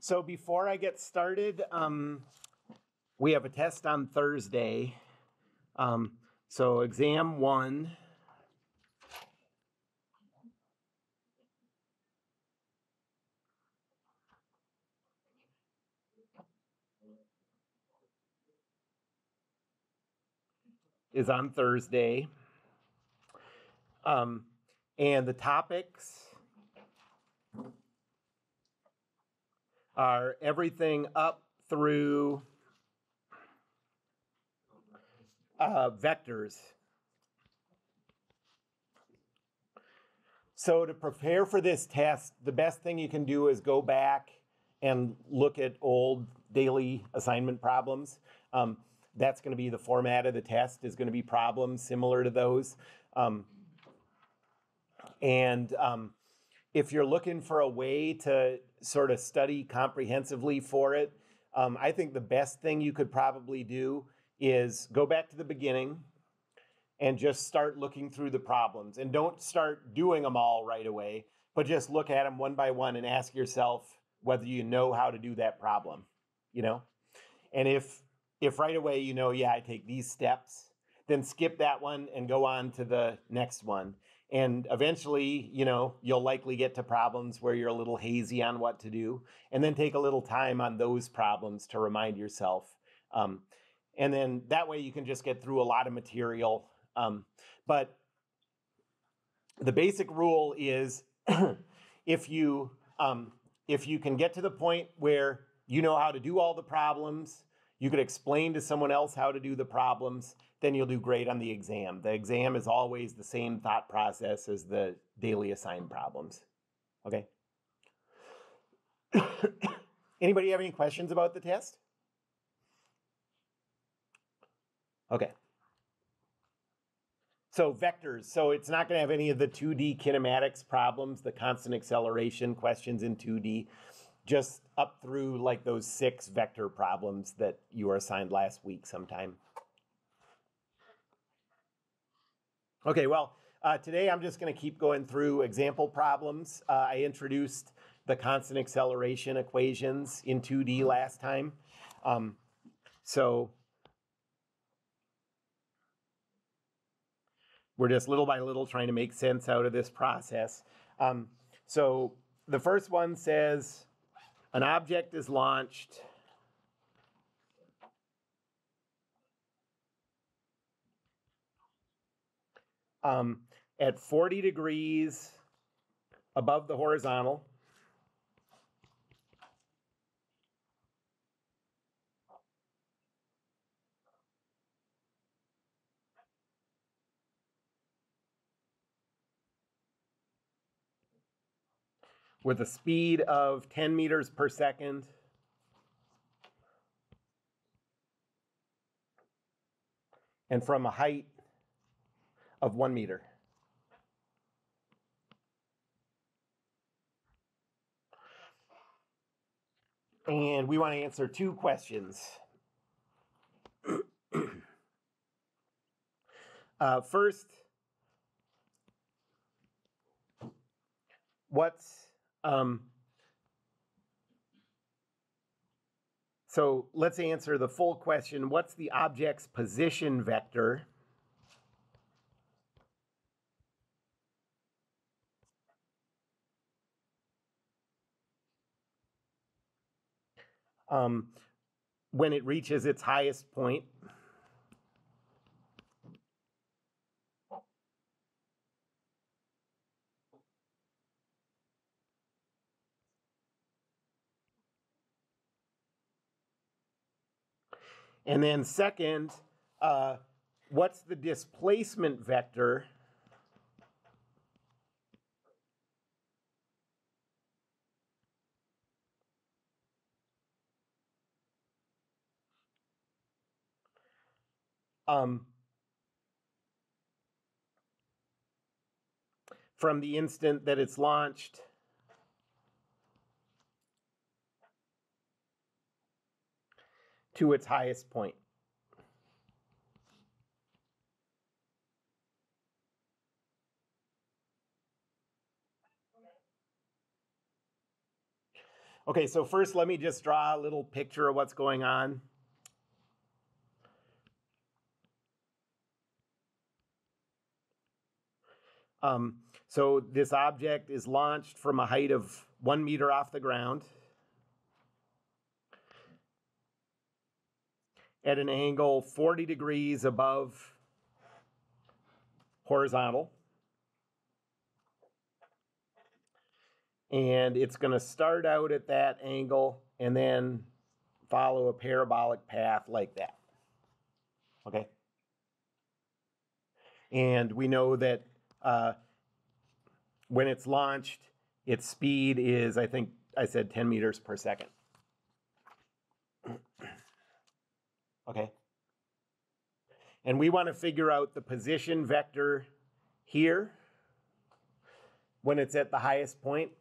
So before I get started, we have a test on Thursday. So exam 1. Is on Thursday. And the topics are everything up through vectors. So to prepare for this test, the best thing you can do is go back and look at old daily assignment problems. That's going to be the format of the test, is going to be problems similar to those. If you're looking for a way to sort of study comprehensively for it, I think the best thing you could probably do is go back to the beginning and just start looking through the problems. And don't start doing them all right away, but just look at them one by one and ask yourself whether you know how to do that problem, And if right away I take these steps, then skip that one and go on to the next one. And eventually, you'll likely get to problems where you're a little hazy on what to do, and then take a little time on those problems to remind yourself. And then that way you can just get through a lot of material. But the basic rule is if you can get to the point where you know how to do all the problems, you could explain to someone else how to do the problems, then you'll do great on the exam. The exam is always the same thought process as the daily assigned problems. Okay? Anybody have any questions about the test? Okay. So vectors. So it's not going to have any of the 2D kinematics problems, the constant acceleration questions in 2D, just up through like those 6 vector problems that you were assigned last week sometime. Okay, well, today I'm just going to keep going through example problems. I introduced the constant acceleration equations in 2D last time. So we're just little by little trying to make sense out of this process. So the first one says an object is launched at 40 degrees above the horizontal. With a speed of 10 meters per second. And from a height of 1 meter. And we want to answer 2 questions. First, so let's answer the full question. What's the object's position vector? When it reaches its highest point? And then second, what's the displacement vector from the instant that it's launched to its highest point? Okay, so first let me just draw a little picture of what's going on. So this object is launched from a height of 1 meter off the ground at an angle 40 degrees above horizontal. And it's going to start out at that angle and then follow a parabolic path like that. Okay? And we know that when it's launched, its speed is, I think I said 10 meters per second. Okay? And we want to figure out the position vector here when it's at the highest point.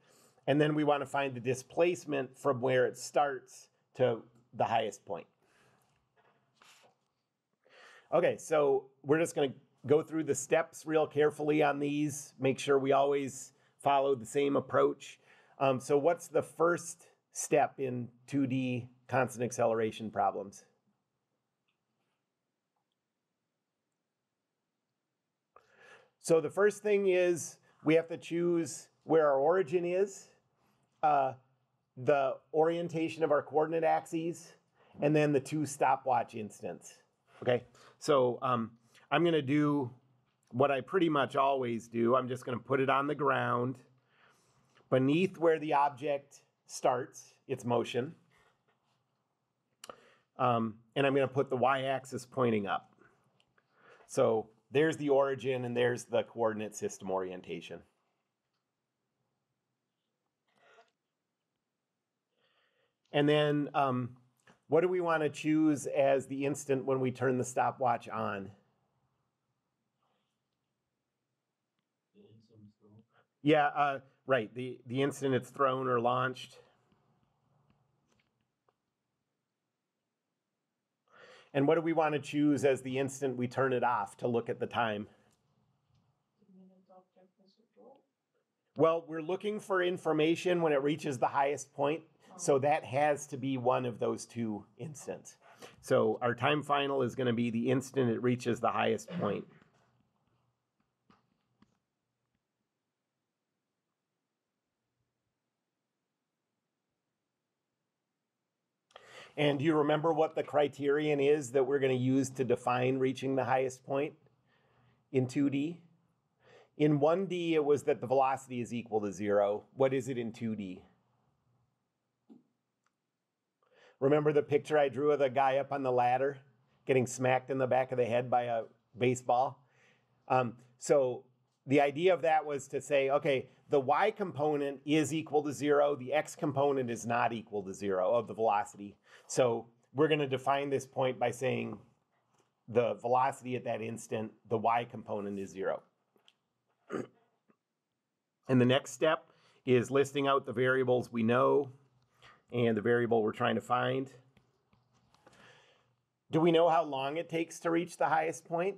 And then we want to find the displacement from where it starts to the highest point. Okay, so we're just going to go through the steps real carefully on these, make sure we always follow the same approach. So what's the first step in 2D constant acceleration problems? So the first thing is we have to choose where our origin is, the orientation of our coordinate axes, and then the two stopwatch instants. Okay, so I'm going to do what I pretty much always do. I'm just going to put it on the ground beneath where the object starts its motion. And I'm going to put the y-axis pointing up. So there's the origin and there's the coordinate system orientation. And then what do we want to choose as the instant when we turn the stopwatch on? Yeah, right, the instant it's thrown or launched. And what do we want to choose as the instant we turn it off to look at the time? Well, we're looking for information when it reaches the highest point, so that has to be one of those two instants. So our time final is going to be the instant it reaches the highest point. And do you remember what the criterion is that we're going to use to define reaching the highest point in 2D? In 1D, it was that the velocity is equal to 0. What is it in 2D? Remember the picture I drew of the guy up on the ladder getting smacked in the back of the head by a baseball? So the idea of that was to say, okay, the y component is equal to 0. The x component is not equal to 0 of the velocity. So we're going to define this point by saying the velocity at that instant, the y component is 0. And the next step is listing out the variables we know and the variable we're trying to find. Do we know how long it takes to reach the highest point?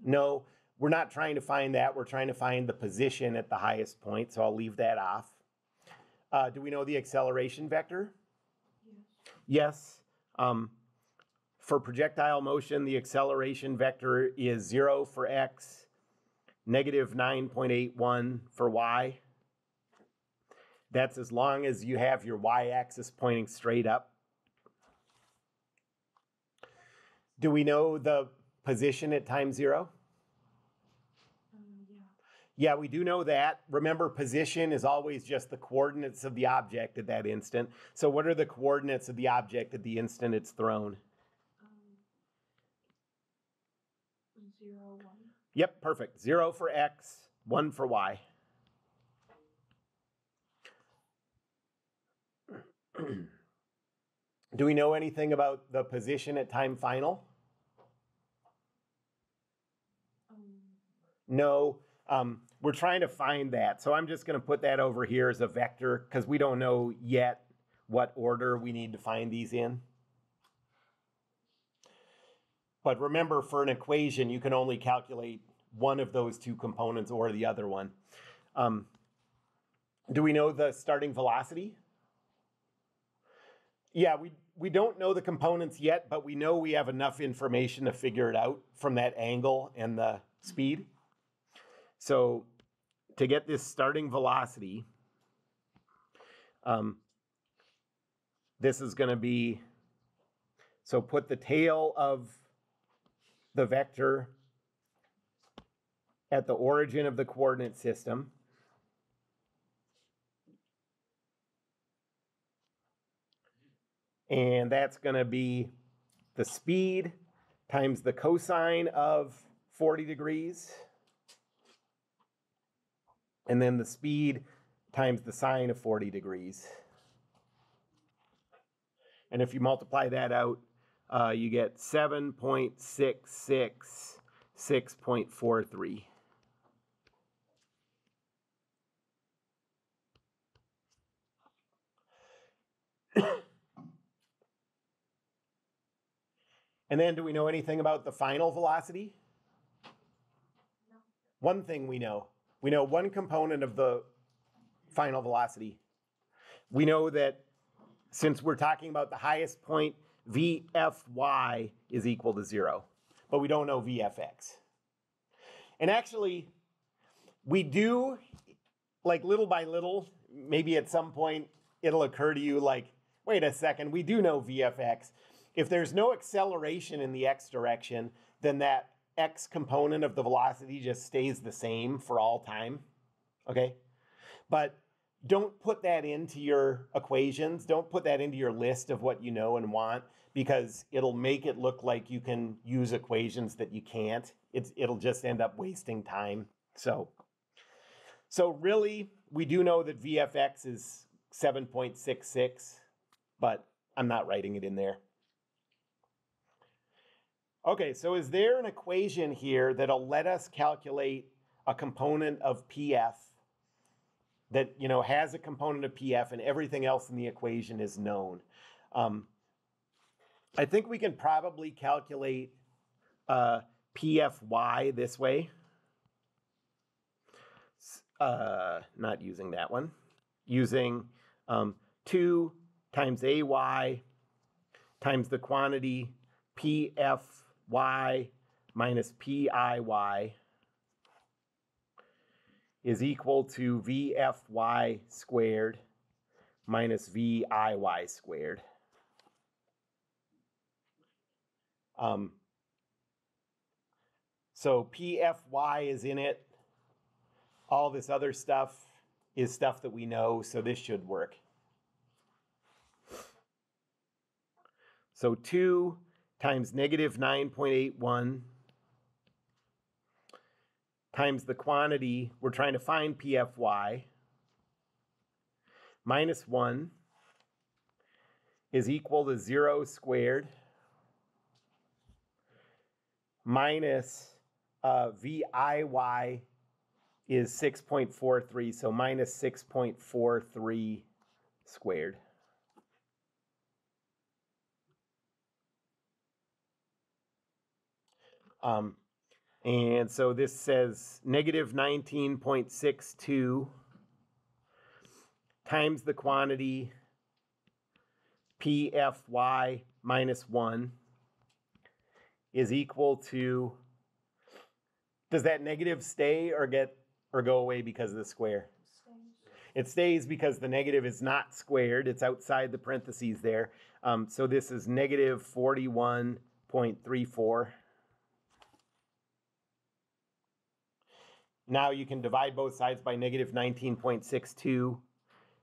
No, we're not trying to find that. We're trying to find the position at the highest point, so I'll leave that off. Do we know the acceleration vector? Yes. For projectile motion, the acceleration vector is 0 for x, negative 9.81 for y. That's as long as you have your y-axis pointing straight up. Do we know the position at time 0? Yeah, we do know that. Remember, position is always just the coordinates of the object at that instant. So what are the coordinates of the object at the instant it's thrown? 0, 1. Yep, perfect. 0 for x, 1 for y. Do we know anything about the position at time final? No. We're trying to find that. So I'm just going to put that over here as a vector because we don't know yet what order we need to find these in. But remember, for an equation, you can only calculate one of those two components or the other one. Do we know the starting velocity? Yeah, we don't know the components yet, but we know we have enough information to figure it out from that angle and the speed. So to get this starting velocity, this is going to be, so put the tail of the vector at the origin of the coordinate system. And that's going to be the speed times the cosine of 40 degrees. And then the speed times the sine of 40 degrees. And if you multiply that out, you get 7.666.43. And then do we know anything about the final velocity? No. One thing we know one component of the final velocity. We know that since we're talking about the highest point, VFY is equal to 0, but we don't know VFX. And actually, we do, like little by little, maybe at some point it'll occur to you like, wait a second, we do know VFX. If there's no acceleration in the x direction, then that x component of the velocity just stays the same for all time, okay? But don't put that into your equations. Don't put that into your list of what you know and want, because it'll make it look like you can use equations that you can't. It'll just end up wasting time. So really, we do know that VFX is 7.66, but I'm not writing it in there. Okay, so is there an equation here that'll let us calculate a component of PF that, you know, has a component of PF and everything else in the equation is known? I think we can probably calculate PFY this way. Not using that one. Using 2 times AY times the quantity PFY minus PIY is equal to VFY squared minus VIY squared. So PFY is in it. All this other stuff is stuff that we know, so this should work. So 2 times negative 9.81 times the quantity, we're trying to find PFY, minus 1 is equal to 0 squared minus VIY is 6.43, so minus 6.43 squared. And so this says negative 19.62 times the quantity PFY minus 1 is equal to, does that negative stay or go away because of the square? It stays because the negative is not squared. It's outside the parentheses there. So this is negative 41.34. Now you can divide both sides by negative 19.62,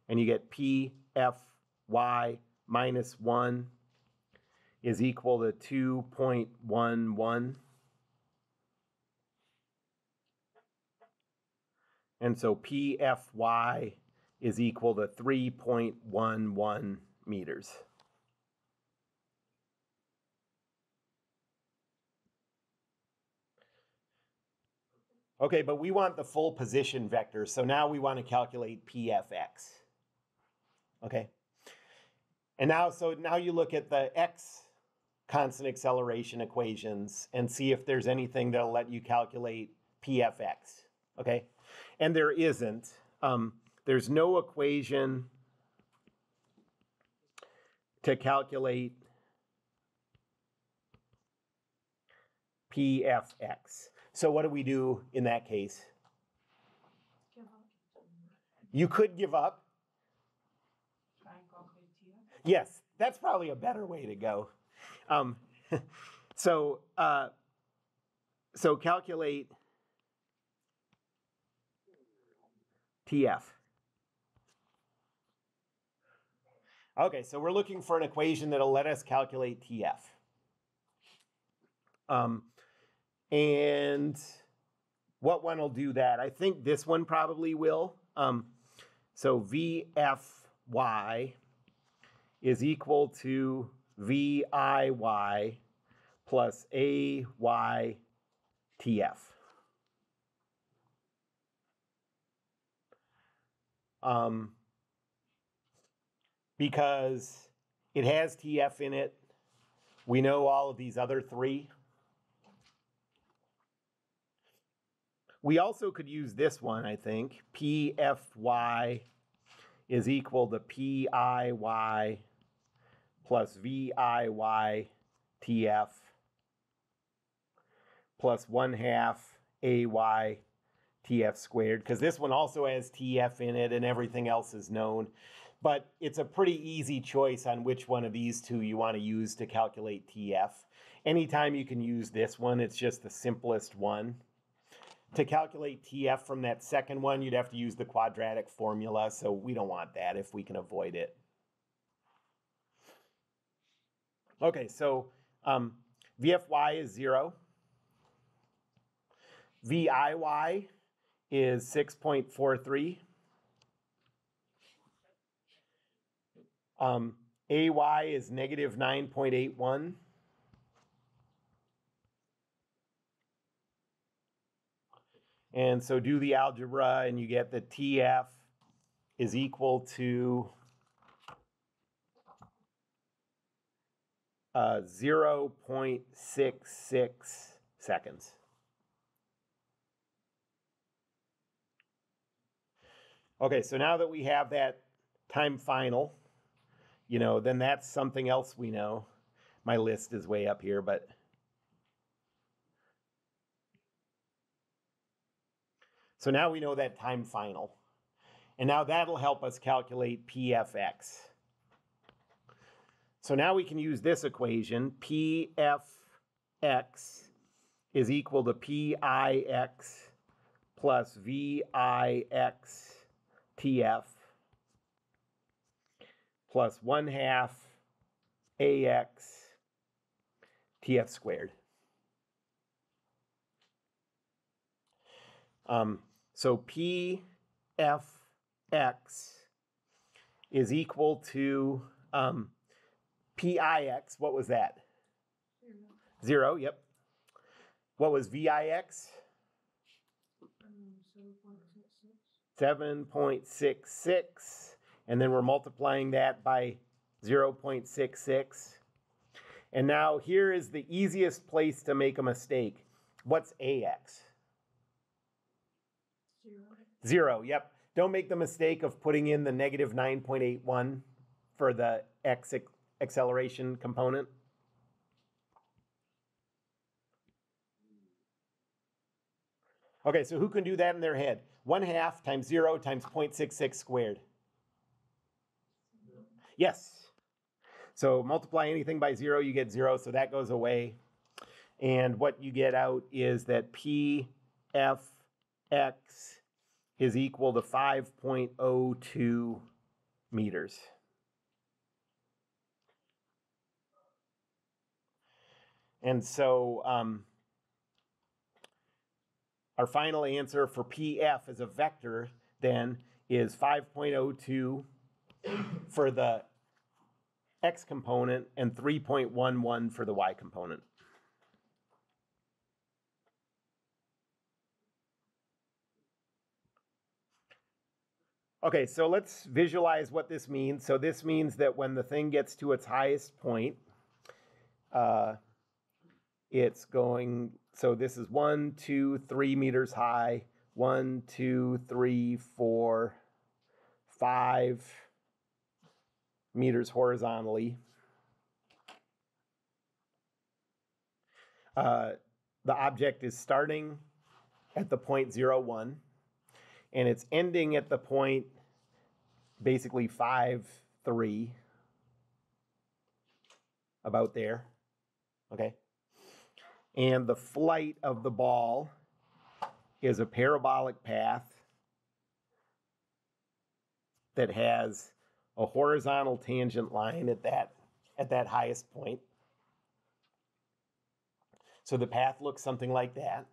and you get PFY minus 1 is equal to 2.11. And so PFY is equal to 3.11 meters. Okay, but we want the full position vector, so now we want to calculate PFX. Okay? And now you look at the x constant acceleration equations and see if there's anything that'll let you calculate PFX. Okay? And there isn't. There's no equation to calculate PFX. So what do we do in that case? Give up. You could give up. Try and calculate TF. Yes, that's probably a better way to go. So calculate TF. Okay, so we're looking for an equation that'll let us calculate TF. And what one will do that? I think this one probably will. So VFY is equal to VIY plus AYTF. Because it has TF in it, we know all of these other three. We also could use this one, I think. PFY is equal to PIY plus VIYTF plus 1/2 AYTF squared, because this one also has TF in it and everything else is known. But it's a pretty easy choice on which one of these two you want to use to calculate TF. Anytime you can use this one, it's just the simplest one. To calculate TF from that second one, you'd have to use the quadratic formula, so we don't want that if we can avoid it. Okay, so VFY is 0. VIY is 6.43. AY is negative 9.81. And so do the algebra and you get that TF is equal to 0.66 seconds. Okay, so now that we have that time final, then that's something else we know. My list is way up here, but so now we know that time final. And now that'll help us calculate PFX. So now we can use this equation. PFX is equal to PIX plus VIXTF plus 1/2 AX TF squared. So PFX is equal to PIX. What was that? 0, yep. What was VIX? 7.66. And then we're multiplying that by 0.66. And now here is the easiest place to make a mistake. What's AX? 0, yep. Don't make the mistake of putting in the negative 9.81 for the X acceleration component. Okay, so who can do that in their head? 1/2 times 0 times 0.66 squared. Yes. So multiply anything by 0, you get 0, so that goes away. And what you get out is that PFX is equal to 5.02 meters. And so our final answer for PF as a vector then is 5.02 for the X component and 3.11 for the Y component. Okay, so let's visualize what this means. So this means that when the thing gets to its highest point, it's going, so this is 1, 2, 3 meters high, 1, 2, 3, 4, 5 meters horizontally. The object is starting at the point 0, 1, and it's ending at the point basically 5, 3, about there, okay? And the flight of the ball is a parabolic path that has a horizontal tangent line at that highest point. So the path looks something like that.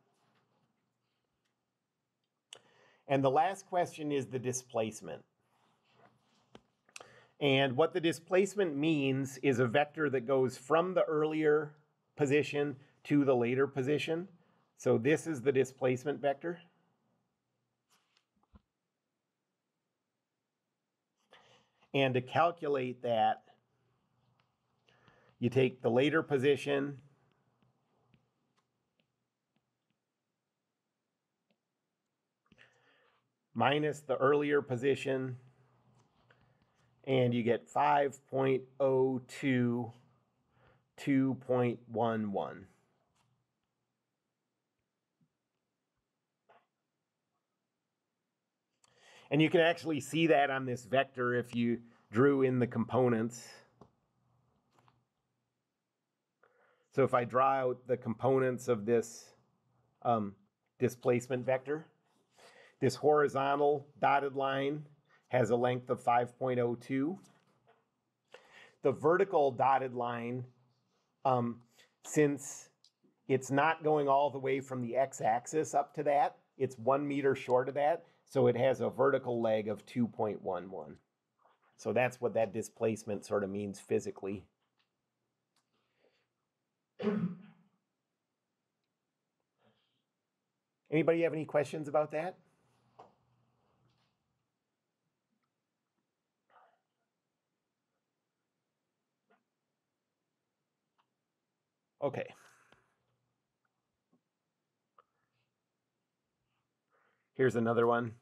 And the last question is the displacement. And what the displacement means is a vector that goes from the earlier position to the later position. So this is the displacement vector. And to calculate that, you take the later position minus the earlier position, and you get 5.02, 2.11. And you can actually see that on this vector if you drew in the components. So if I draw out the components of this displacement vector, this horizontal dotted line has a length of 5.02. The vertical dotted line, since it's not going all the way from the x-axis up to that, it's 1 meter short of that, so it has a vertical leg of 2.11. So that's what that displacement sort of means physically. Anybody have any questions about that? Okay. Here's another one.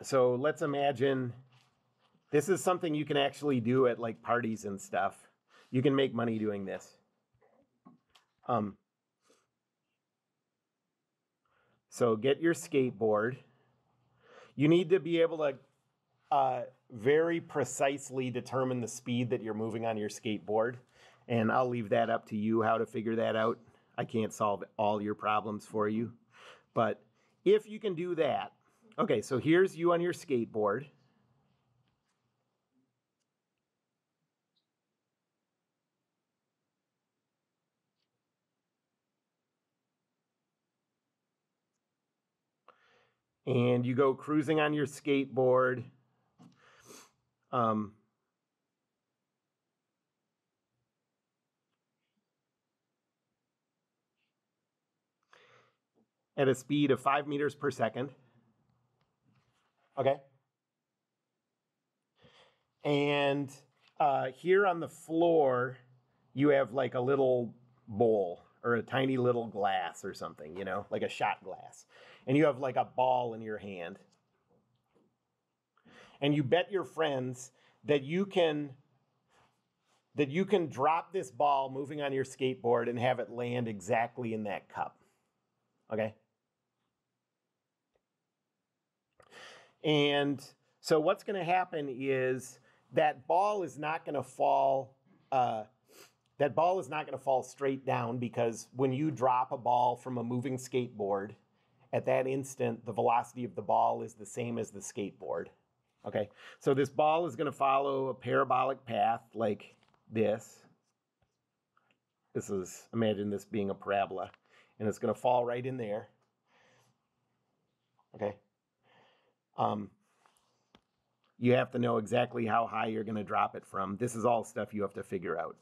So let's imagine this is something you can actually do at like parties and stuff. You can make money doing this. So get your skateboard. You need to be able to very precisely determine the speed that you're moving on your skateboard. And I'll leave that up to you how to figure that out. I can't solve all your problems for you. But if you can do that, okay, so here's you on your skateboard. And you go cruising on your skateboard. At a speed of 5 meters per second. Okay. And here on the floor, you have like a little bowl or a tiny little glass or something, you know, like a shot glass. And you have like a ball in your hand. And you bet your friends that you can drop this ball moving on your skateboard and have it land exactly in that cup. Okay? And so what's going to happen is that ball is not going to fall. That ball is not going to fall straight down, because when you drop a ball from a moving skateboard, at that instant, the velocity of the ball is the same as the skateboard. Okay, so this ball is going to follow a parabolic path like this. Imagine this being a parabola, and it's going to fall right in there. Okay. You have to know exactly how high you're going to drop it from. This is all stuff you have to figure out.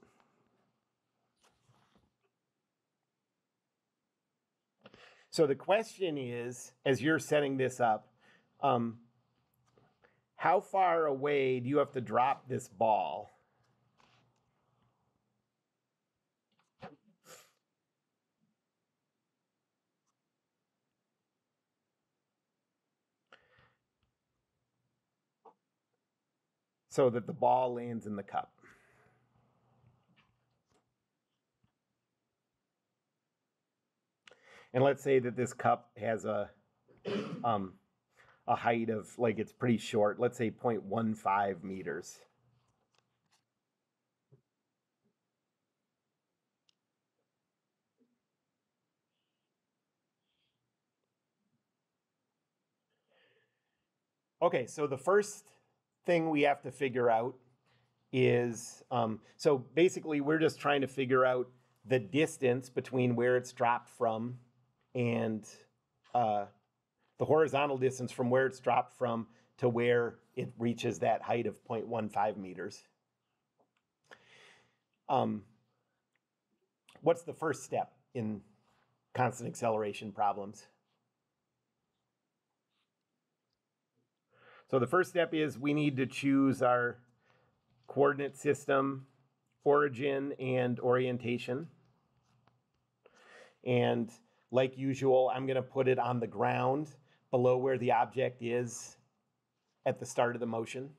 So the question is, as you're setting this up, how far away do you have to drop this ball? So that the ball lands in the cup. And let's say that this cup has a height of, like, it's pretty short. Let's say 0.15 meters. Okay, so the first thing we have to figure out is, so basically we're just trying to figure out the distance between where it's dropped from and the horizontal distance from where it's dropped from to where it reaches that height of 0.15 meters. What's the first step in constant acceleration problems? So the first step is we need to choose our coordinate system, origin, and orientation. And like usual, I'm going to put it on the ground below where the object is at the start of the motion.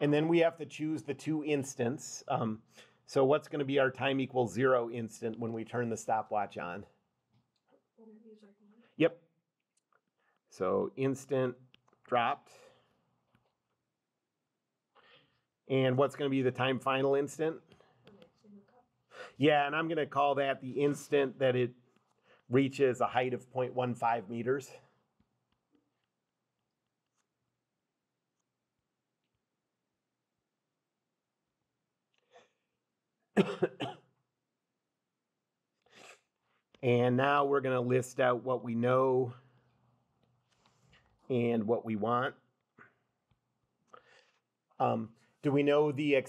And then we have to choose the two instants. So what's going to be our time equals 0 instant when we turn the stopwatch on? Yep. So instant dropped. And what's going to be the time final instant? Yeah, and I'm going to call that the instant that it reaches a height of 0.15 meters. And now we're going to list out what we know and what we want. Do we know the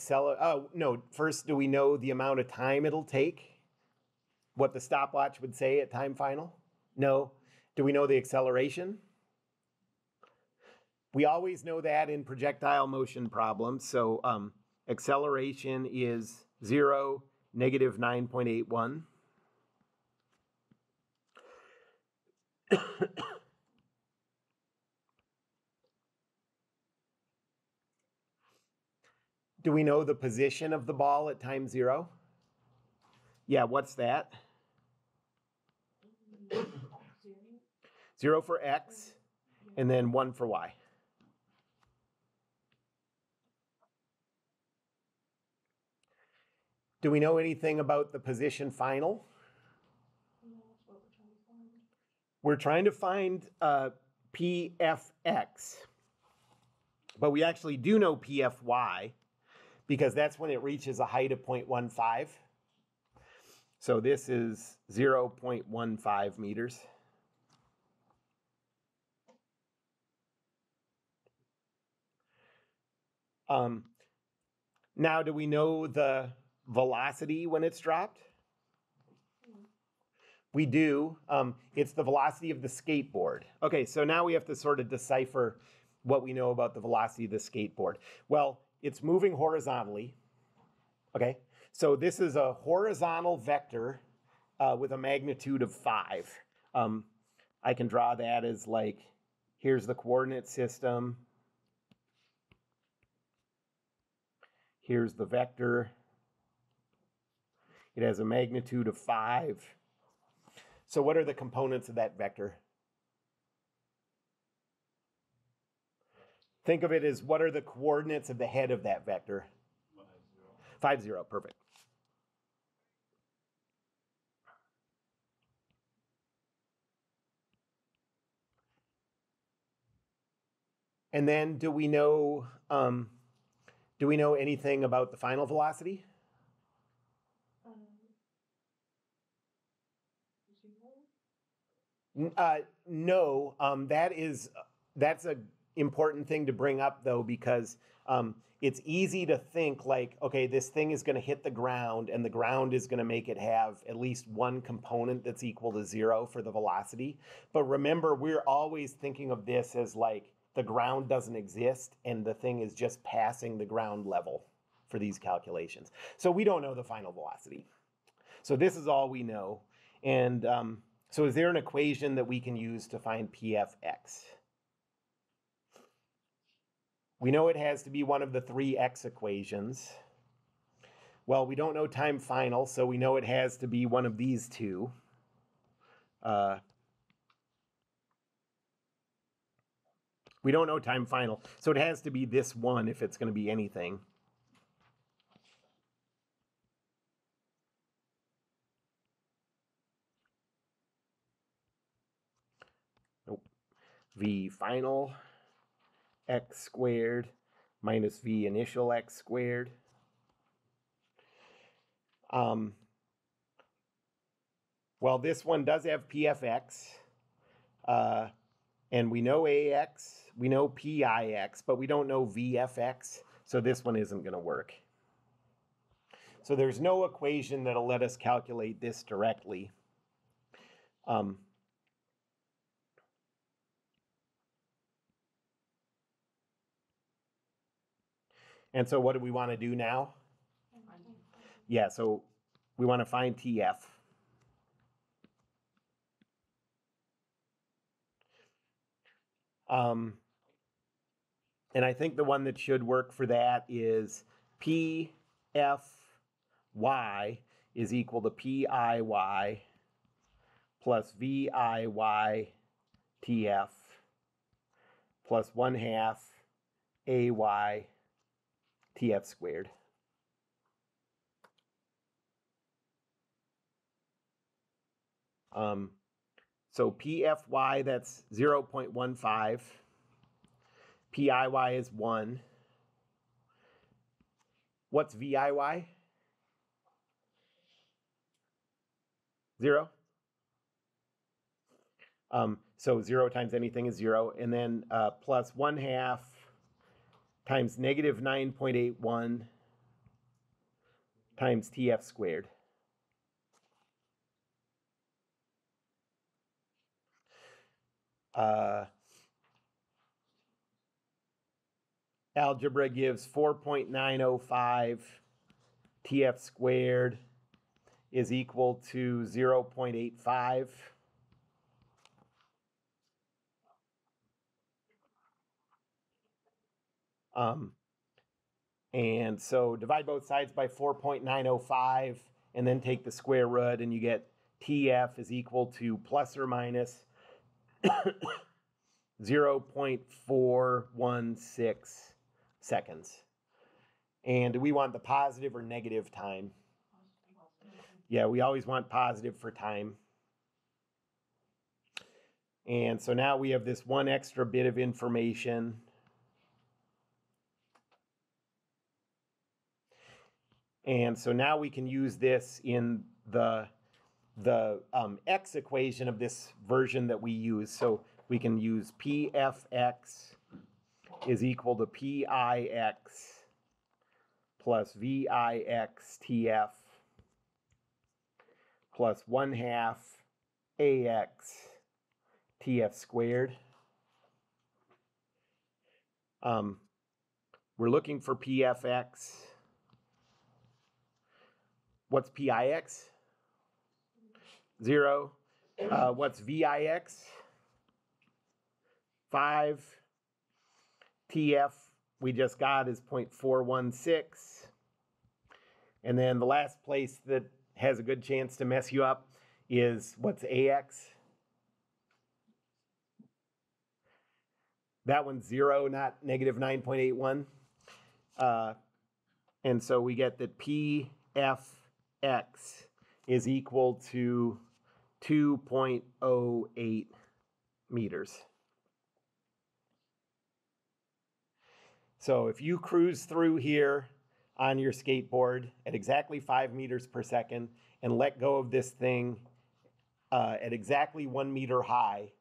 first, do we know the amount of time it'll take? What the stopwatch would say at time final? No. Do we know the acceleration? We always know that in projectile motion problems. So acceleration is 0, negative 9.81. Do we know the position of the ball at time 0? Yeah, what's that? 0 for x, and then 1 for y. Do we know anything about the position final? We're trying to find PFX, but we actually do know PFY because that's when it reaches a height of 0.15. So this is 0.15 meters. Now, do we know the velocity when it's dropped? We do. It's the velocity of the skateboard. Okay, so now we have to sort of decipher what we know about the velocity of the skateboard. Well, it's moving horizontally. Okay, so this is a horizontal vector with a magnitude of 5. I can draw that as, like, here's the coordinate system. Here's the vector. It has a magnitude of 5. So what are the components of that vector? Think of it as, what are the coordinates of the head of that vector? 5, 0, perfect. And then do we know anything about the final velocity? No, that's an important thing to bring up, though, because it's easy to think like, okay, this thing is going to hit the ground and the ground is going to make it have at least one component that's equal to 0 for the velocity. But remember, we're always thinking of this as like the ground doesn't exist and the thing is just passing the ground level for these calculations. So we don't know the final velocity. So this is all we know. And so is there an equation that we can use to find PFX? We know it has to be one of the 3 x equations. Well, we don't know time final, so we know it has to be one of these two. We don't know time final, so it has to be this one if it's going to be anything. Nope. V final x squared minus v initial x squared. Well, this one does have pfx, and we know ax, we know pix, but we don't know vfx, so this one isn't going to work. So there's no equation that'll let us calculate this directly. And so what do we want to do now? Yeah, so we want to find TF. And I think the one that should work for that is PFY is equal to PIY plus VIY TF plus 1/2 AY TF squared. So PFY, that's 0.15. PIY is 1. What's VIY? 0. So 0 times anything is 0. And then plus 1/2 times negative 9.81 times TF squared. Algebra gives 4.905 TF squared is equal to 0.85. And so divide both sides by 4.905 and then take the square root and you get TF is equal to plus or minus 0.416 seconds. And do we want the positive or negative time? Yeah, we always want positive for time. And so now we have this one extra bit of information. And so now we can use this in the x equation of this version that we use. So we can use PFX is equal to PIX plus VIX TF plus 1/2 AX TF squared. We're looking for PFX. What's PIX? 0. What's VIX? 5. TF we just got is 0.416. And then the last place that has a good chance to mess you up is what's AX? That one's 0, not negative 9.81. And so we get that PFX is equal to 2.08 meters. So if you cruise through here on your skateboard at exactly 5 meters per second and let go of this thing at exactly 1 meter high,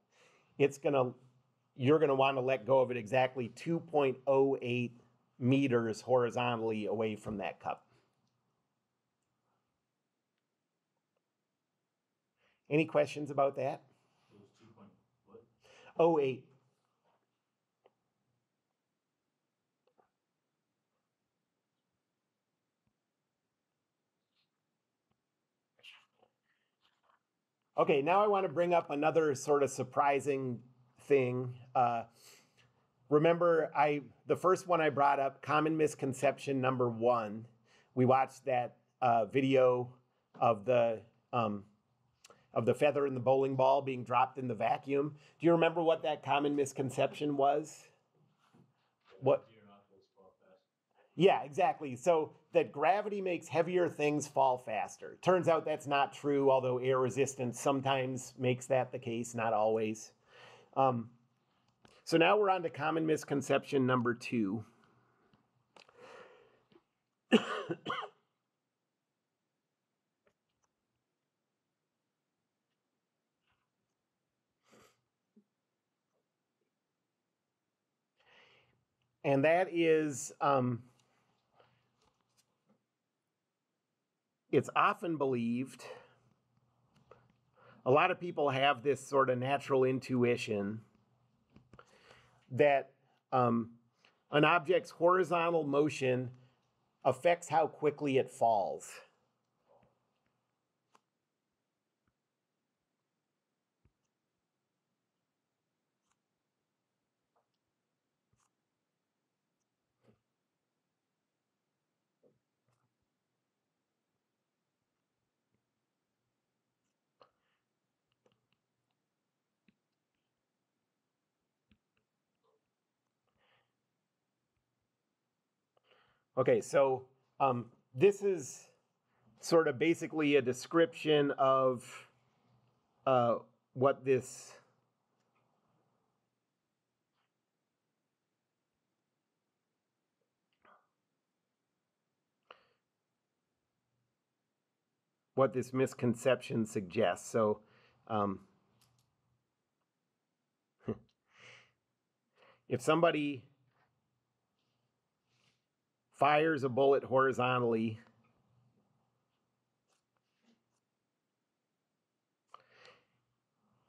you're gonna want to let go of it exactly 2.08 meters horizontally away from that cup. Any questions about that? 2.08. Okay, now I want to bring up another sort of surprising thing. Remember, the first one I brought up, common misconception number 1, we watched that video of the feather in the bowling ball being dropped in the vacuum. Do you remember what that common misconception was? What? Yeah, exactly. So that gravity makes heavier things fall faster. Turns out that's not true, although air resistance sometimes makes that the case, not always. So now we're on to common misconception number 2. And that is, it's often believed, a lot of people have this sort of natural intuition that an object's horizontal motion affects how quickly it falls. Okay, so this is sort of basically a description of what this misconception suggests. So if somebody fires a bullet horizontally,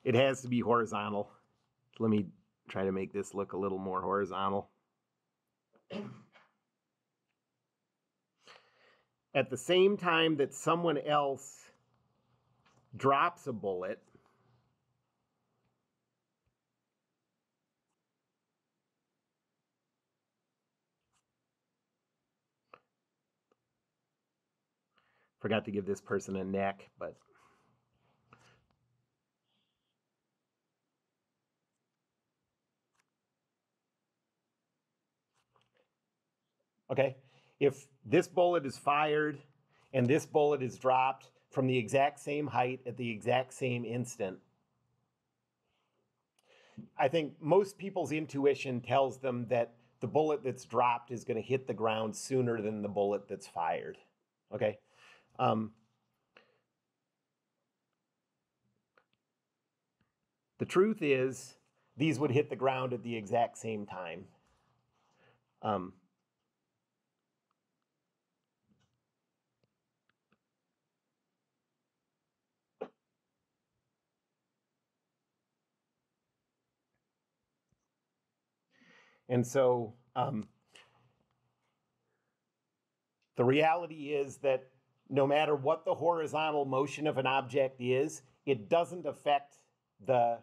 it has to be horizontal. Let me try to make this look a little more horizontal. At the same time that someone else drops a bullet, forgot to give this person a neck, but okay. If this bullet is fired and this bullet is dropped from the exact same height at the exact same instant, I think most people's intuition tells them that the bullet that's dropped is going to hit the ground sooner than the bullet that's fired. Okay. The truth is, these would hit the ground at the exact same time. And so the reality is that no matter what the horizontal motion of an object is, it doesn't affect the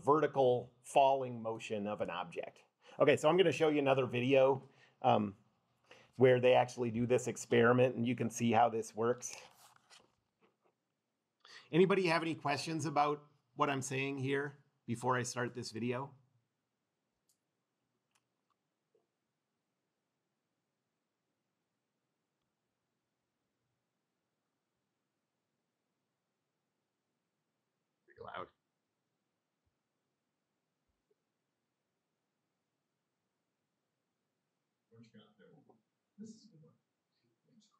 vertical falling motion of an object. Okay, so I'm going to show you another video where they actually do this experiment, and you can see how this works. Anybody have any questions about what I'm saying here before I start this video? Pretty loud. This is a good one. We chose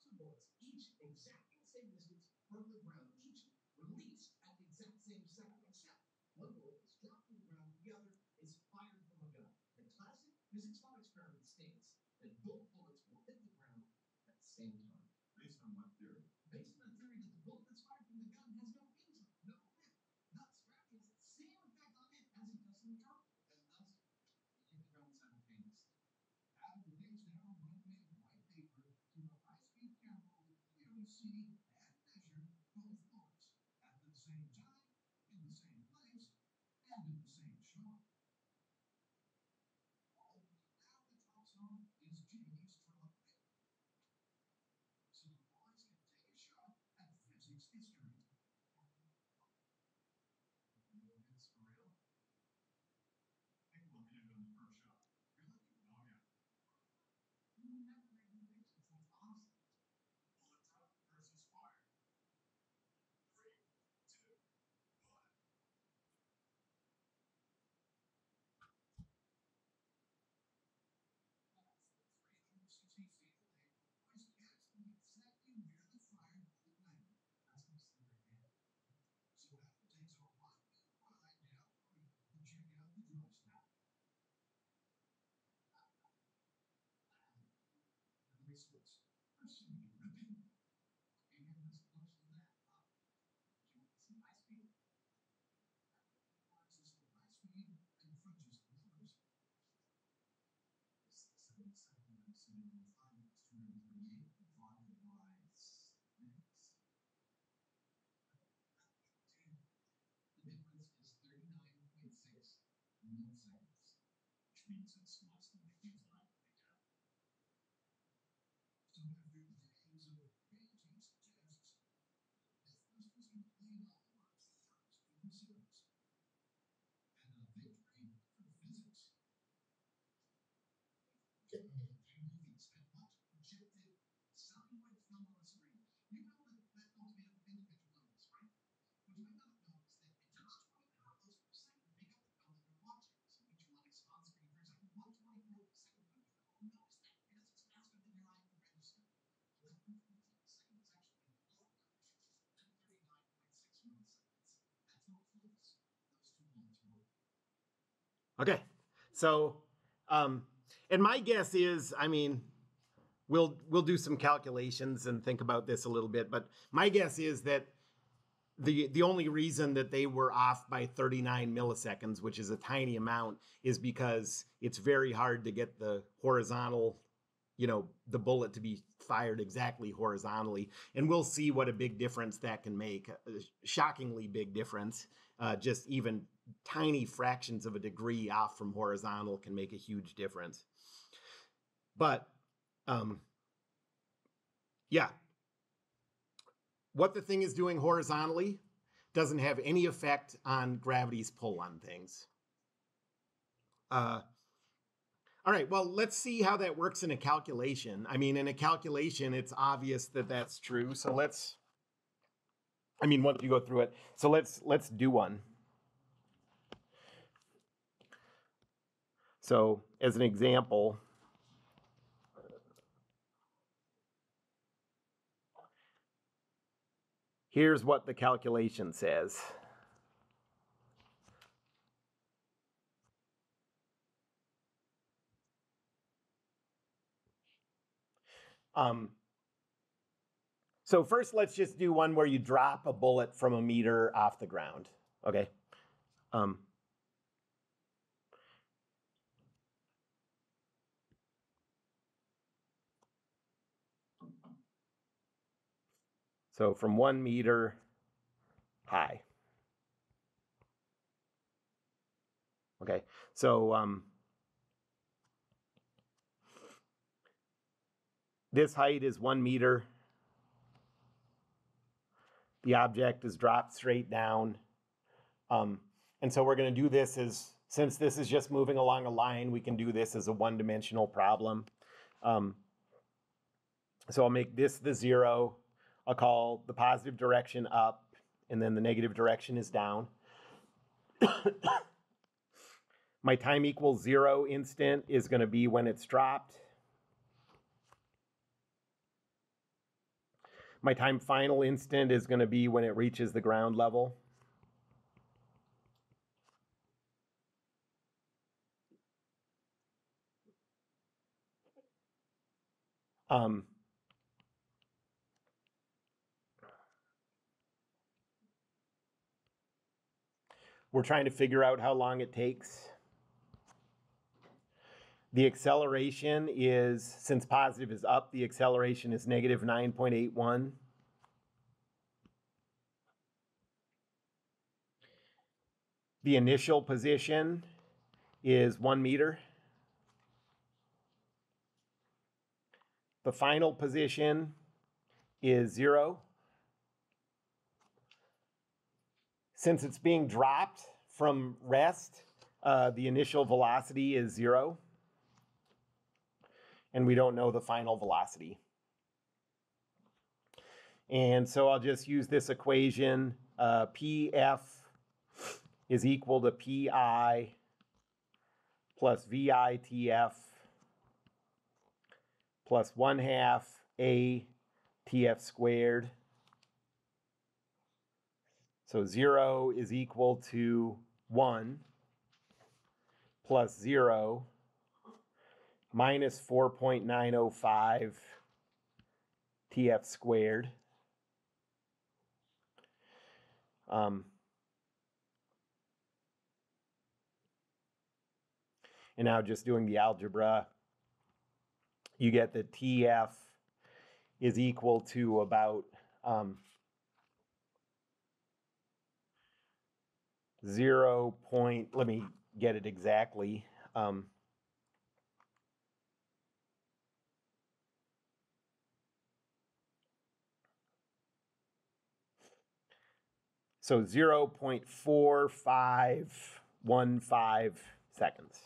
the bullets, each exactly the same distance from the ground, each released at the exact same second, except one bullet is dropped to the ground, the other is fired from a gun. The classic physics law experiment states that both bullets will hit the ground at the same time. Based on what theory? Based on the theory that the bullet that's fired from the gun has no injury, no hit. Thus, gravity has the same effect on it as it does on the target. And thus, they hit the ground simultaneously. Adam engaged to have a well-made white paper to a high-speed camera will clearly see and measure both bullets at the same time, in the same place, and in the same shot. Oh, now the top song is Jamie's Trello. So the boys race was. I'm shooting you ripping. Can't get much closer than that, huh? Do you want to see high speed? Mars is for high speed and fringes on the first. The 677 submitted 5 is 238, divided by 6. The difference is 39.6 milliseconds, which means it's less than a huge line to pick out. So after days of fantastic tests, the first was completed on Mars first in the series. And a victory for physics. Movies and watch projected solenoid film on the screen. You know that film's made up of individual elements, right? What you might not know is that it takes 20 parallels per second to pick up the film that you're watching. So each one is on screen for example 1/24 second when you don't notice that because it's faster than your eye can register. So that 1/24 second is actually longer than 39.6 milliseconds. That's how close those two moments were. Okay, so and my guess is, I mean, we'll do some calculations and think about this a little bit, but my guess is that the only reason that they were off by 39 milliseconds, which is a tiny amount, is because it's very hard to get the horizontal, the bullet to be fired exactly horizontally. And we'll see what a big difference that can make. A shockingly big difference. Just even tiny fractions of a degree off from horizontal can make a huge difference. But yeah, what the thing is doing horizontally doesn't have any effect on gravity's pull on things. All right, well, let's see how that works in a calculation. I mean, in a calculation, it's obvious that that's true. So once you go through it, so let's do one. So as an example, here's what the calculation says. So first, let's just do one where you drop a bullet from a meter off the ground. Okay. So from 1 meter high. Okay. So this height is 1 meter. The object is dropped straight down. And so we're going to do this since this is just moving along a line, we can do this as a one-dimensional problem. So I'll make this the 0. I'll call the positive direction up, and then the negative direction is down. My time equals 0 instant is going to be when it's dropped. My time final instant is going to be when it reaches the ground level. We're trying to figure out how long it takes. The acceleration is, since positive is up, the acceleration is negative 9.81. The initial position is 1 meter. The final position is 0. Since it's being dropped from rest, the initial velocity is 0. And we don't know the final velocity. And so I'll just use this equation. PF is equal to PI plus VITF plus 1/2 ATF squared. So 0 is equal to 1 plus 0 minus 4.905 TF squared. And now just doing the algebra, you get that TF is equal to about 0. Let me get it exactly. So 0.4515 seconds.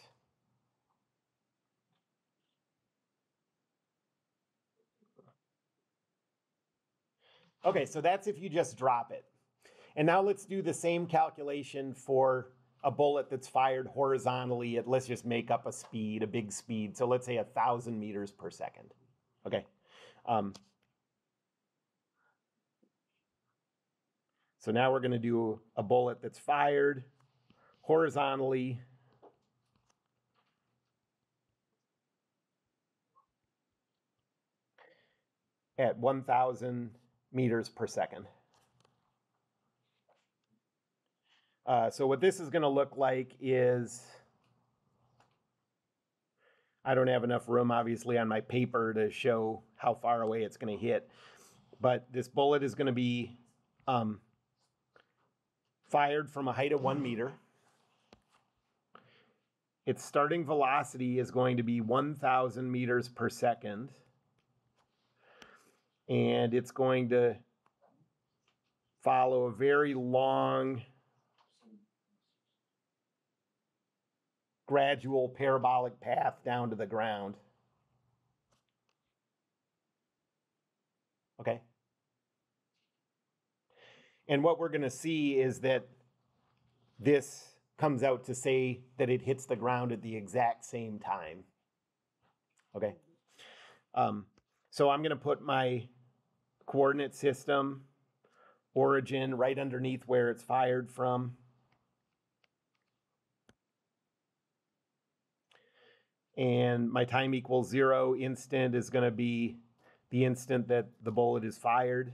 Okay, so that's if you just drop it. And now let's do the same calculation for a bullet that's fired horizontally at, let's just make up a speed, a big speed. So let's say 1,000 meters per second. Okay. So now we're going to do a bullet that's fired horizontally at 1,000 meters per second. So what this is going to look like is, I don't have enough room, obviously, on my paper to show how far away it's going to hit. But this bullet is going to be fired from a height of 1 meter. Its starting velocity is going to be 1,000 meters per second. And it's going to follow a very long, gradual parabolic path down to the ground. Okay? And what we're going to see is that this comes out to say that it hits the ground at the exact same time. Okay? So I'm going to put my coordinate system, origin, right underneath where it's fired from. And my time equals 0 instant is going to be the instant that the bullet is fired.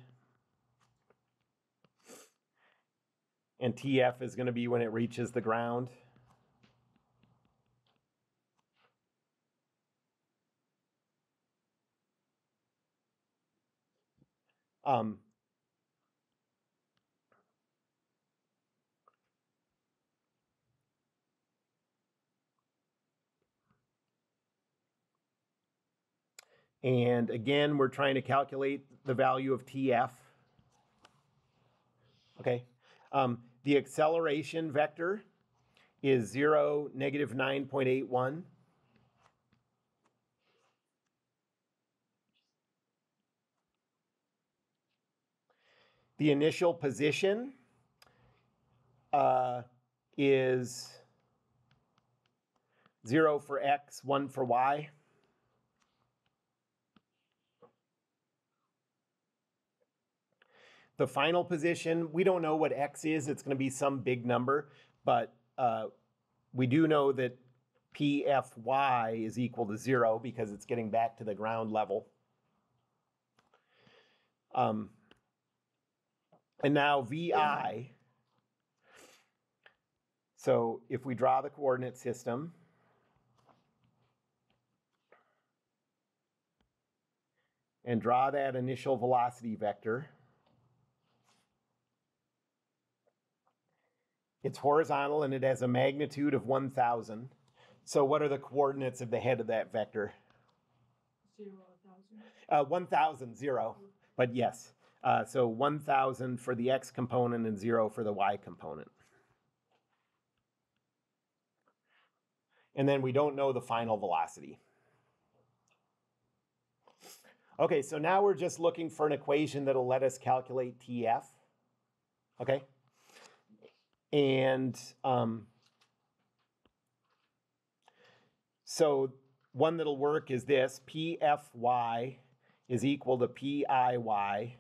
And TF is going to be when it reaches the ground. And again, we're trying to calculate the value of TF. Okay. The acceleration vector is 0, negative 9.81. The initial position is 0 for X, 1 for Y. The final position, we don't know what X is. It's going to be some big number, but we do know that PFY is equal to 0 because it's getting back to the ground level. And now VI. So if we draw the coordinate system, and draw that initial velocity vector, it's horizontal and it has a magnitude of 1,000. So what are the coordinates of the head of that vector? 0, 1,000. 1,000, 0. But yes, so 1,000 for the X component and 0 for the Y component. And then we don't know the final velocity. Okay, so now we're just looking for an equation that'll let us calculate TF. Okay? And so one that'll work is this. PFY is equal to PIY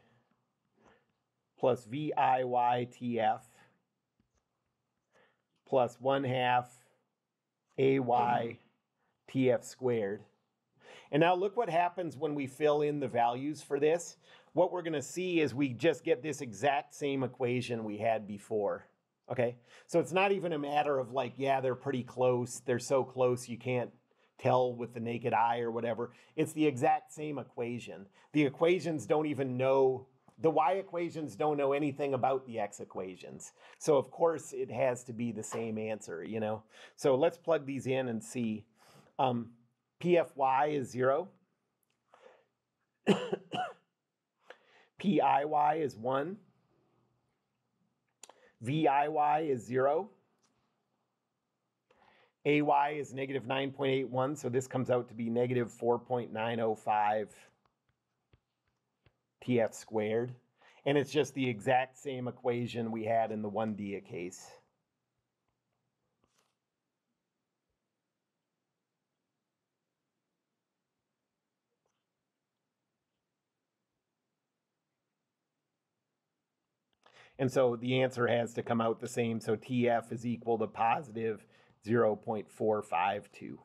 plus VIYTF plus 1/2 AYTF squared. And now look what happens when we fill in the values for this. What we're going to see is we just get this exact same equation we had before. Okay, so it's not even a matter of like, yeah, they're pretty close. They're so close you can't tell with the naked eye or whatever. It's the exact same equation. The equations don't even know, the y equations don't know anything about the x equations. So of course it has to be the same answer, you know? So let's plug these in and see. PFY is 0. PIY is 1. VIY is 0. AY is negative 9.81, so this comes out to be negative 4.905 TF squared. And it's just the exact same equation we had in the 1D case. And so the answer has to come out the same. So TF is equal to positive 0.452.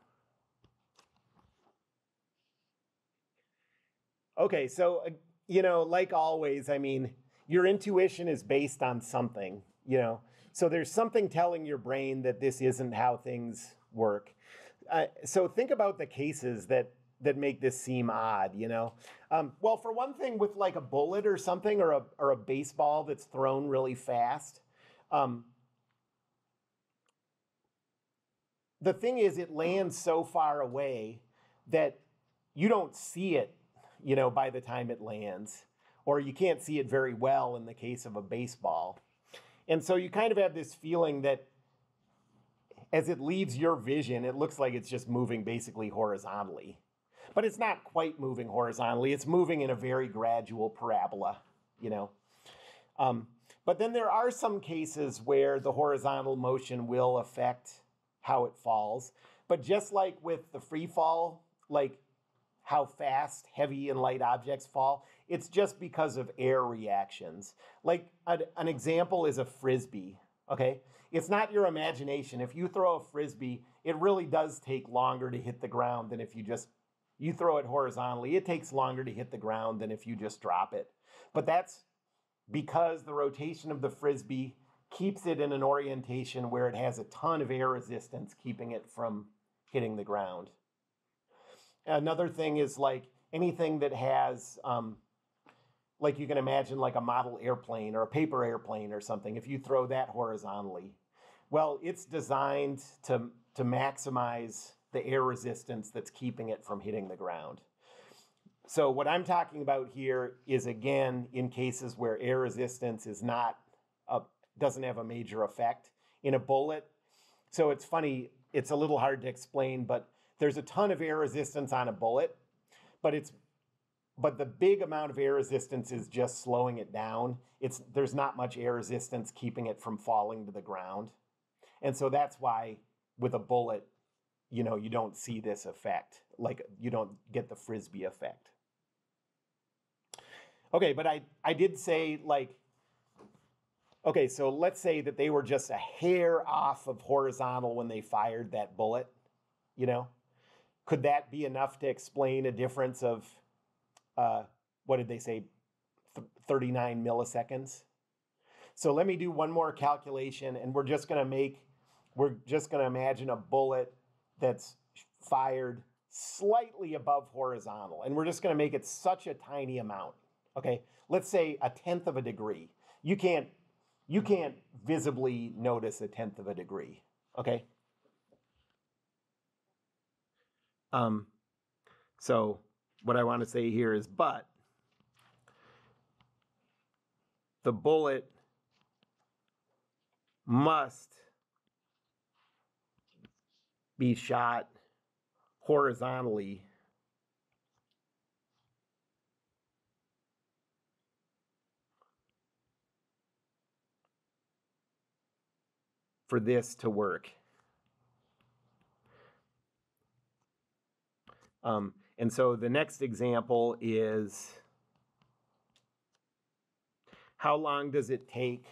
Okay, so, you know, like always, I mean, your intuition is based on something, you know. So there's something telling your brain that this isn't how things work. So think about the cases that make this seem odd, you know. Well, for one thing, with like a bullet or something, or a baseball that's thrown really fast, the thing is, it lands so far away that you don't see it, you know, by the time it lands, or you can't see it very well in the case of a baseball. And so you kind of have this feeling that as it leaves your vision, it looks like it's just moving basically horizontally. But it's not quite moving horizontally. It's moving in a very gradual parabola, you know. But then there are some cases where the horizontal motion will affect how it falls. But just like with the free fall, like how fast heavy and light objects fall, it's just because of air reactions. Like an example is a Frisbee, okay? It's not your imagination. If you throw a Frisbee, it really does take longer to hit the ground than if you throw it horizontally. It takes longer to hit the ground than if you just drop it. But that's because the rotation of the Frisbee keeps it in an orientation where it has a ton of air resistance keeping it from hitting the ground. Another thing is like anything that has, like you can imagine like a model airplane or a paper airplane or something, if you throw that horizontally, well, it's designed to maximize the air resistance that's keeping it from hitting the ground. So what I'm talking about here is, again, in cases where air resistance is doesn't have a major effect. In a bullet, so it's funny, it's a little hard to explain, but there's a ton of air resistance on a bullet, but the big amount of air resistance is just slowing it down. There's not much air resistance keeping it from falling to the ground. And so that's why with a bullet, you know, you don't see this effect. Like you don't get the Frisbee effect. Okay, but I did say like, okay, so let's say that they were just a hair off of horizontal when they fired that bullet, you know? Could that be enough to explain a difference of, what did they say, 39 milliseconds? So let me do one more calculation, and we're just going to imagine a bullet that's fired slightly above horizontal, and we're just going to make it such a tiny amount. Okay, let's say 1/10 of a degree. You can't visibly notice 1/10 of a degree. Okay. So what I want to say here is, but the bullet must be shot horizontally for this to work. And so the next example is, how long does it take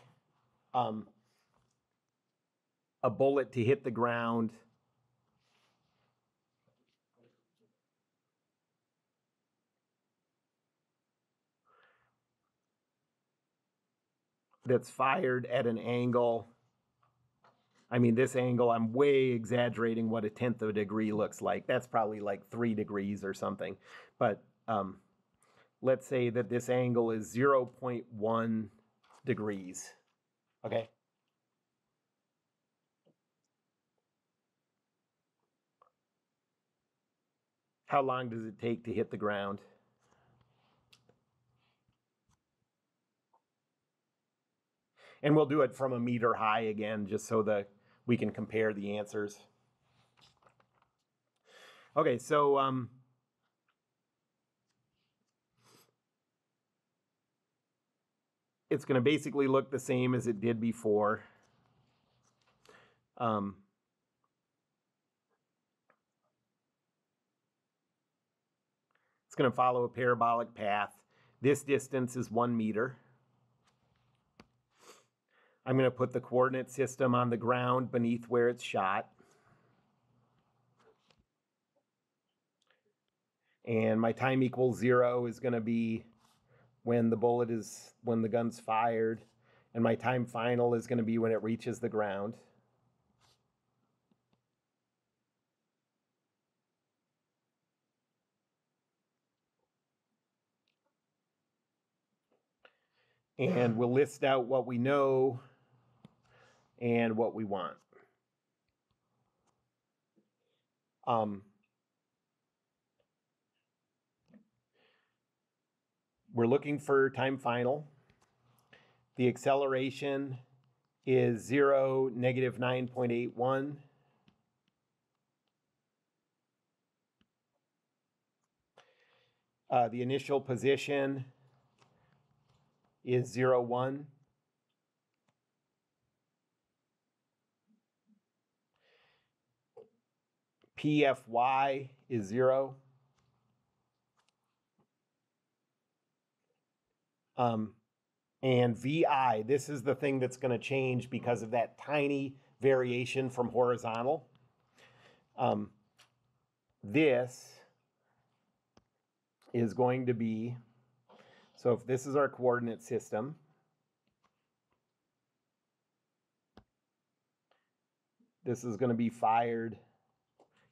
a bullet to hit the ground that's fired at an angle. I mean, this angle, I'm way exaggerating what 1/10 of a degree looks like. That's probably like 3 degrees or something. But let's say that this angle is 0.1 degrees. Okay. How long does it take to hit the ground? And we'll do it from a meter high again, just so that we can compare the answers. Okay, so it's going to basically look the same as it did before. It's going to follow a parabolic path. This distance is 1 meter. I'm going to put the coordinate system on the ground beneath where it's shot. And my time equals 0 is going to be when the gun's fired. And my time final is going to be when it reaches the ground. And we'll list out what we know and what we want. We're looking for time final. The acceleration is 0, negative 9.81. The initial position is 0, 1. PFY is 0. And VI, this is the thing that's going to change because of that tiny variation from horizontal. This is going to be, so if this is our coordinate system, this is going to be fired,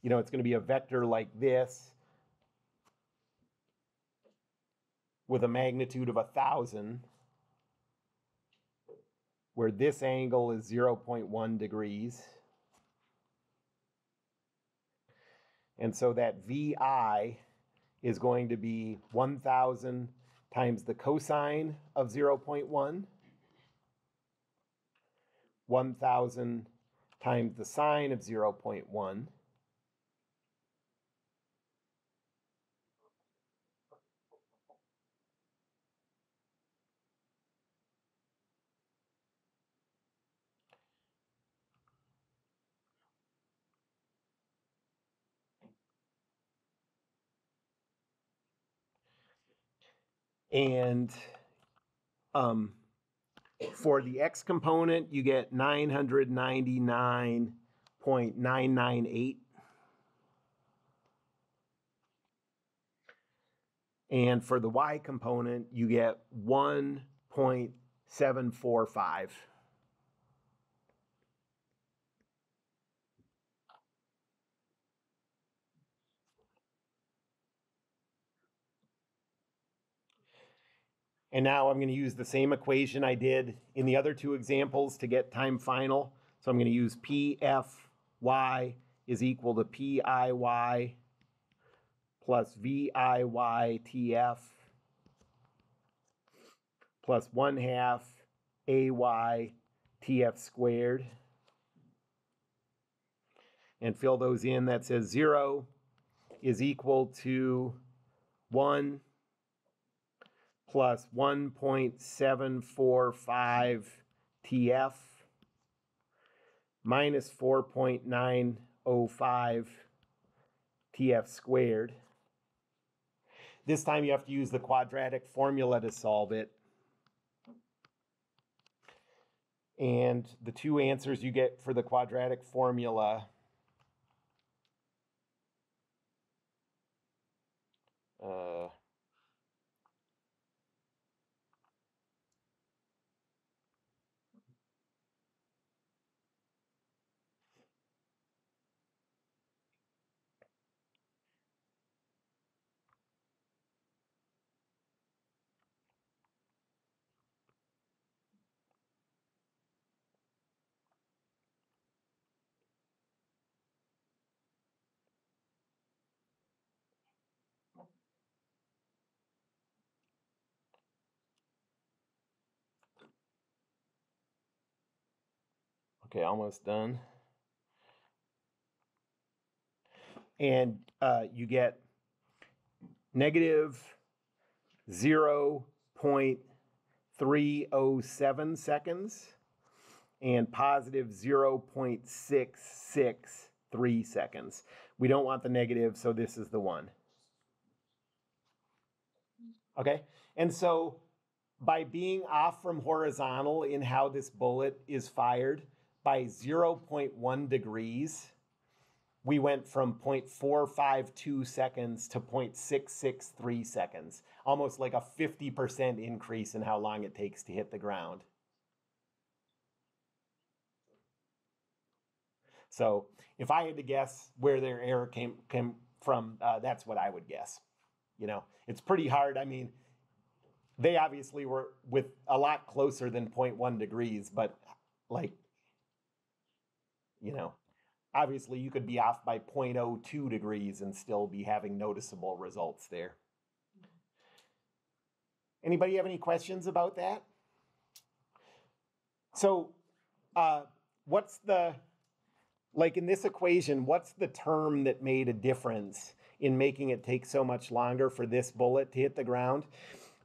it's going to be a vector like this with a magnitude of 1,000, where this angle is 0.1 degrees. And so that VI is going to be 1,000 times the cosine of 0.1, 1,000 times the sine of 0.1, and for the x component, you get 999.998. And for the y component, you get 1.745. And now I'm going to use the same equation I did in the other two examples to get time final. So I'm going to use PFY is equal to PIY plus VIYTF plus 1/2 AYTF squared. And fill those in. That says 0 is equal to 1 plus 1.745 TF minus 4.905 TF squared. This time you have to use the quadratic formula to solve it. And the two answers you get for the quadratic formula Okay, almost done. And you get negative 0.307 seconds and positive 0.663 seconds. We don't want the negative, so this is the 1. Okay, and so by being off from horizontal in how this bullet is fired by 0.1 degrees, we went from 0.452 seconds to 0.663 seconds, almost like a 50% increase in how long it takes to hit the ground. So if I had to guess where their error came from, that's what I would guess. You know, it's pretty hard. I mean, they obviously were with a lot closer than 0.1 degrees, but like, you know, obviously you could be off by 0.02 degrees and still be having noticeable results there. Anybody have any questions about that? So what's the, like in this equation, what's the term that made a difference in making it take so much longer for this bullet to hit the ground?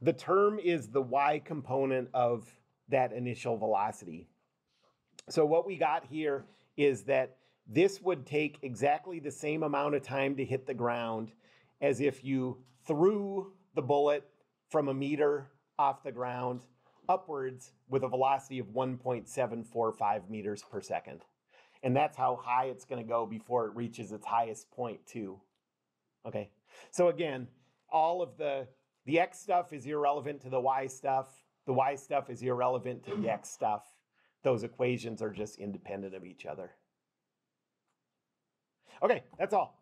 The term is the y component of that initial velocity. So what we got here is that this would take exactly the same amount of time to hit the ground as if you threw the bullet from a meter off the ground upwards with a velocity of 1.745 meters per second. And that's how high it's going to go before it reaches its highest point too. Okay, so again, all of the x stuff is irrelevant to the y stuff. The y stuff is irrelevant to the x stuff. Those equations are just independent of each other. Okay, that's all.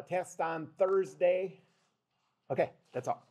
Test on Thursday. Okay, that's all.